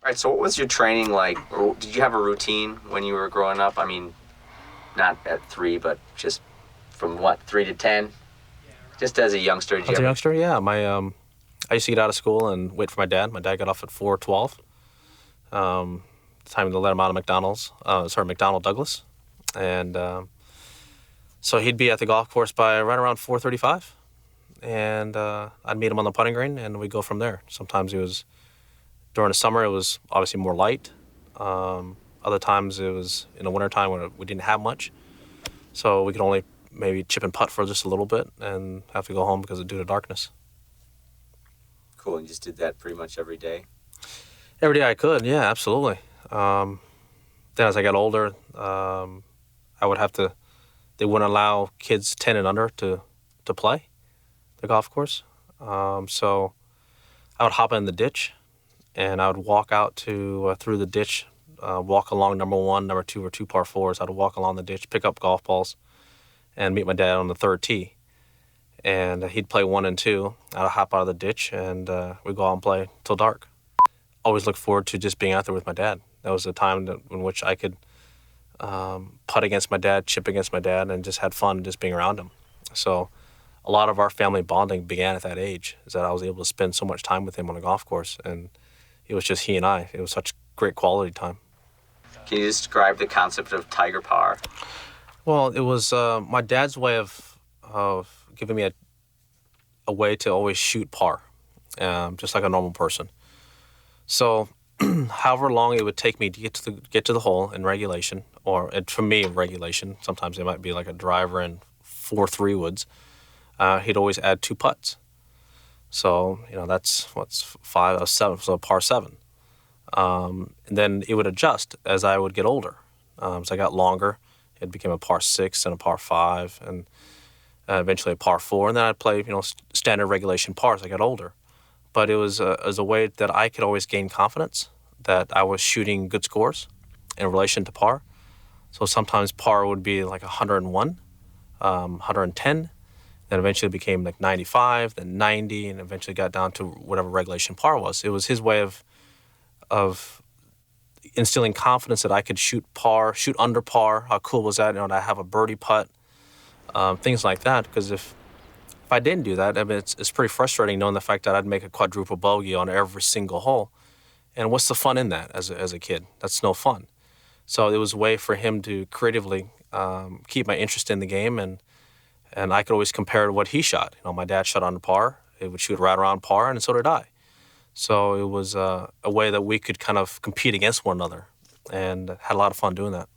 All right, so what was your training like? Or did you have a routine when you were growing up? I mean, not at 3, but just from what, 3 to 10? Just as a youngster, did you As a ever? youngster, yeah, I used to get out of school and wait for my dad. My dad got off at 4:12. Time to let him out of McDonald's. McDonnell Douglas, and so he'd be at the golf course by right around 4:35, and I'd meet him on the putting green, and we'd go from there. Sometimes it was during the summer. It was obviously more light. Other times it was in the wintertime when we didn't have much, so we could only maybe chip and putt for just a little bit and have to go home because of due to darkness. Cool, and you just did that pretty much every day? Every day I could, yeah, absolutely. Then as I got older, I would have to. They wouldn't allow kids 10 and under to play the golf course. So I would hop in the ditch, and I would walk out to through the ditch, walk along number one, number two, or two par fours. I'd walk along the ditch, pick up golf balls, and meet my dad on the third tee. And he'd play one and two. I'd hop out of the ditch, and we'd go out and play till dark. Always look forward to just being out there with my dad. That was a time in which I could putt against my dad, chip against my dad, and just had fun just being around him. So a lot of our family bonding began at that age, is that I was able to spend so much time with him on a golf course, and it was just he and I. It was such great quality time. Can you describe the concept of tiger par? Well, it was my dad's way of giving me a way to always shoot par, just like a normal person. So however long it would take me to get to the hole in regulation, or for me regulation, sometimes it might be like a driver and 4 3-woods. He'd always add 2 putts. So that's what's 5 or 7, so par 7. And then it would adjust as I would get older. As I got longer, it became a par 6 and a par 5, and eventually a par 4. And then I'd play standard regulation par as I got older. But it was as a way that I could always gain confidence that I was shooting good scores in relation to par. So sometimes par would be like 101, 110, then eventually became like 95, then 90, and eventually got down to whatever regulation par was. It was his way of instilling confidence that I could shoot par, shoot under par. How cool was that? To have a birdie putt, things like that. Because if I didn't do that, I mean, it's pretty frustrating knowing the fact that I'd make a quadruple bogey on every single hole. And what's the fun in that as a kid? That's no fun. So it was a way for him to creatively keep my interest in the game, and I could always compare to what he shot. My dad shot on par. He would shoot right around par, and so did I. So it was a way that we could kind of compete against one another, and had a lot of fun doing that.